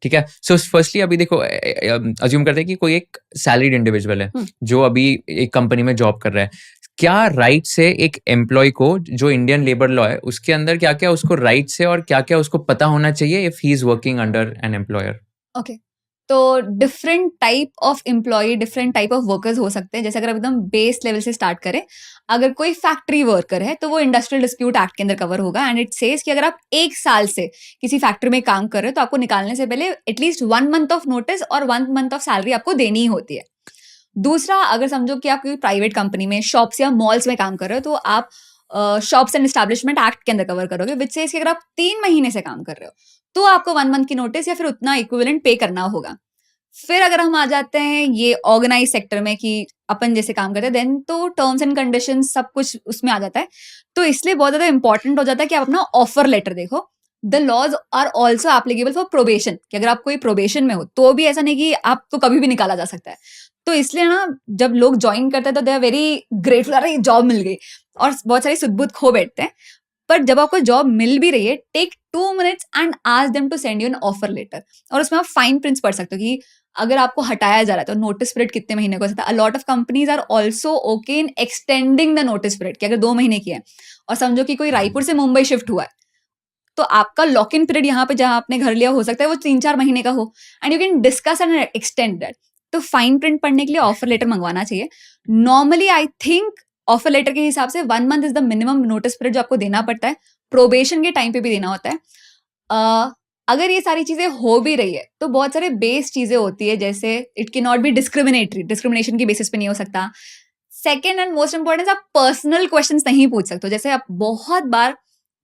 ठीक है। So firstly अभी देखो, अज्यूम करते हैं कि कोई एक सैलरीड इंडिविजुअल है जो अभी एक कंपनी में जॉब कर रहा है। क्या राइट है एक एम्प्लॉय को, जो इंडियन लेबर लॉ है उसके अंदर क्या क्या उसको राइट्स है और क्या क्या उसको पता होना चाहिए if he is working under an employer? Okay, तो different type of employee, different type of workers हो सकते हैं। जैसे अगर एकदम बेस लेवल से स्टार्ट करें, अगर कोई फैक्ट्री वर्कर है तो वो इंडस्ट्रियल डिस्प्यूट एक्ट के अंदर कवर होगा। एंड इट सेज कि अगर आप 1 साल से किसी फैक्ट्री में काम कर रहे हो तो आपको निकालने से पहले एटलीस्ट 1 मंथ ऑफ नोटिस और 1 मंथ ऑफ सैलरी आपको देनी ही होती है। दूसरा, अगर समझो कि आप कोई प्राइवेट कंपनी में शॉप्स या मॉल्स में काम कर रहे हो तो आप शॉप्स एंड एस्टैब्लिशमेंट एक्ट के अंदर कवर करोगे, विच सेज कि अगर आप 3 महीने से काम कर रहे हो तो आपको 1 मंथ की नोटिस या फिर उतना इक्विवेलेंट पे करना होगा। फिर अगर हम आ जाते हैं ये ऑर्गेनाइज सेक्टर में कि अपन जैसे काम करते हैं, देन तो टर्म्स एंड कंडीशन सब कुछ उसमें आ जाता है। तो इसलिए बहुत ज्यादा इंपॉर्टेंट हो जाता है कि आप अपना ऑफर लेटर देखो। The laws are also applicable for probation, कि अगर आप कोई प्रोबेशन में हो तो भी ऐसा नहीं कि आपको कभी भी निकाला जा सकता है। तो इसलिए ना जब लोग ज्वाइन करते हैं तो दे आर वेरी ग्रेटफुल, अरे जॉब मिल गई, और बहुत सारी सुध खो बैठते हैं। पर जब आपको जॉब मिल भी रही है, take 2 minutes and ask them to send you an offer letter. और उसमें आप फाइन प्रिंट्स पढ़ सकते हो कि अगर आपको हटाया जा रहा है तो नोटिस पीरियड कितने महीने का हो सकता है। A lot of companies are also okay in extending the notice period, कि अगर 2 महीने की है और समझो कि कोई रायपुर से मुंबई शिफ्ट हुआ है तो आपका लॉक इन पीरियड यहाँ पे जहां आपने घर लिया हो सकता है वो 3-4 महीने का हो, and you can discuss and extend that. तो फाइन प्रिंट पढ़ने के लिए ऑफर लेटर मंगवाना चाहिए। Normally I think offer letter के हिसाब से 1 month is the minimum notice period जो आपको देना पड़ता है। प्रोबेशन के टाइम पे भी देना होता है। अगर ये सारी चीजें हो भी रही है तो बहुत सारे बेस चीजें होती है, जैसे it can not be discriminatory, discrimination की बेसिस पे नहीं हो सकता। सेकेंड एंड मोस्ट इंपॉर्टेंट, आप पर्सनल क्वेश्चंस नहीं पूछ सकते। जैसे आप बहुत बार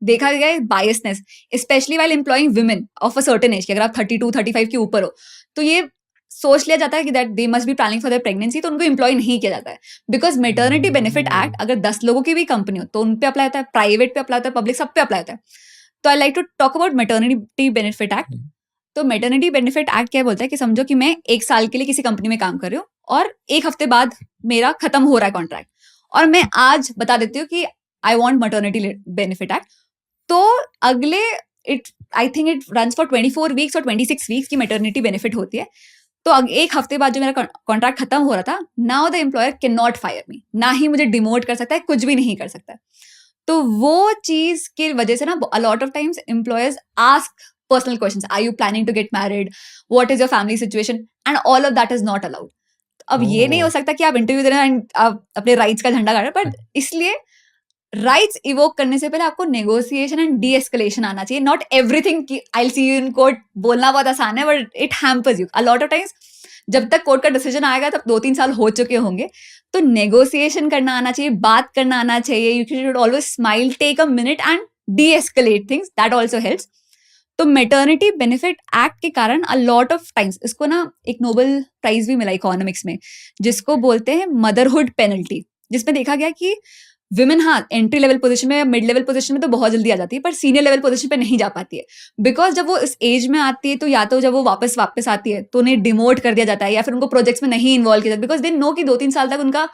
देखा गया है biasness, specially while employing women of a certain age, कि अगर आप 32-35 के ऊपर हो तो ये सोच लिया जाता है कि that they must be planning for their pregnancy, तो उनको एम्प्लॉय नहीं किया जाता है। बिकॉज मेटर्निटी बेनिफिट एक्ट अगर 10 लोगों की भी कंपनी हो तो उन पे अप्लाई होता है, प्राइवेट पे अप्लाई होता है, पब्लिक सब पे अप्लाई होता है। तो I like to talk about maternity benefit act. तो मेटर्निटी बेनिफिट एक्ट क्या बोलता है कि समझो कि मैं 1 साल के लिए किसी कंपनी में काम कर रही हूँ और 1 हफ्ते बाद मेरा खत्म हो रहा है कॉन्ट्रैक्ट, और मैं आज बता देती हूँ कि I want maternity benefit act, तो अगले it I think it runs for 24 weeks और 26 वीक्स की मेटर्निटी बेनिफिट होती है। तो 1 हफ्ते बाद जो मेरा कॉन्ट्रैक्ट खत्म हो रहा था, now the employer can not fire me, ना ही मुझे डिमोट कर सकता है, कुछ भी नहीं कर सकता है। तो वो चीज की वजह से ना a lot of times employers ask personal questions, are you planning to get married, what is your family situation, and all of that is not allowed. अब ये नहीं हो सकता कि आप इंटरव्यू दे रहे हैं एंड आप अपने राइट्स का झंडा गाड़ रहे हैं, बट इसलिए राइट्स इवोक करने से पहले आपको नेगोशिएशन एंड डी एस्केलेशन आना चाहिए। नॉट एवरीथिंग की आई सी यू इन कोर्ट बोलना बहुत आसान है, but it hampers you a lot of times. जब तक कोर्ट का डिसीजन आएगा तब 2-3 साल हो चुके होंगे। तो नेगोशिएशन करना आना चाहिए, बात करना आना चाहिए। You should always smile, take a minute and de-escalate things, that also helps. तो मेटर्निटी बेनिफिट एक्ट के कारण अ लॉट ऑफ टाइम्स, इसको ना एक नोबेल प्राइज भी मिला इकोनॉमिक्स में, जिसको बोलते हैं मदरहुड पेनल्टी, जिसमें देखा गया कि विमेन, हाँ, एंट्री लेवल पोजीशन में या मिड लेवल पोजीशन में तो बहुत जल्दी आ जाती है, पर सीनियर लेवल पोजीशन पे नहीं जा पाती है। बिकॉज जब वो इस एज में आती है तो या तो जब वो वापस आती है तो उन्हें डिमोट कर दिया जाता है, या फिर उनको प्रोजेक्ट्स में नहीं इन्वॉल्व किया जाता, बिकॉज दे नो कि 2-3 साल तक उनका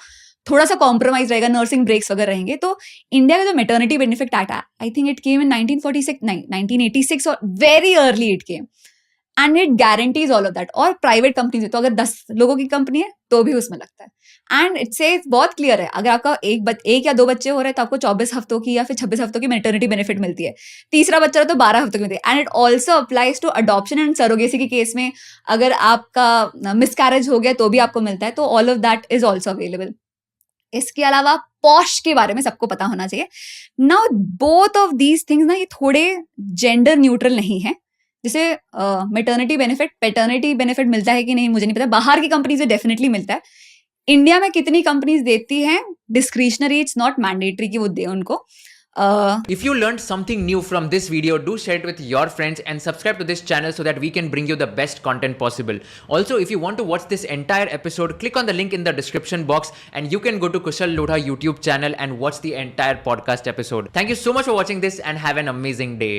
थोड़ा सा कॉम्प्रोमाइज रहेगा, नर्सिंग ब्रेक्स वगैरह रहेंगे। तो इंडिया का जो मेटर्निटी बेनिफिट एक्ट है, आई थिंक इट केम इन 1946, नहीं 1986, और very early it came, and it guarantees all of that. और प्राइवेट कंपनीज है तो अगर 10 लोगों की कंपनी है तो भी उसमें लगता है। एंड इट से बहुत क्लियर है, अगर आपका एक या 2 बच्चे हो रहे हैं तो आपको 24 हफ्तों की या फिर 26 हफ्तों की मेटर्निटी बेनिफिट मिलती है। तीसरा बच्चा हो तो 12 हफ्तों की मिलती है। And it also applies to adoption and surrogacy के केस में, अगर आपका मिसकैरेज हो गया तो भी आपको मिलता है। तो all of that is also available. इसके अलावा पॉश के बारे में सबको पता होना चाहिए। Now both of these things ना ये थोड़े जेंडर न्यूट्रल नहीं है। जैसे मेटर्निटी बेनिफिट, पैटर्निटी बेनिफिट मिलता है कि नहीं मुझे नहीं पता, बाहर की कंपनीज में डेफिनेटली मिलता है। इंडिया में कितनी कंपनीज देती हैं डिस्क्रिशनरी, इट्स नॉट मैंडेटरी कि वो दे उनको। If you learned something new from this video, do share it with your friends and subscribe to this channel so that we can bring you the best content possible. Also, if you want to watch this entire episode, click on the link in the description box and you can go to Kushal Lodha YouTube channel and watch the entire podcast episode. Thank you so much for watching this and have an amazing day.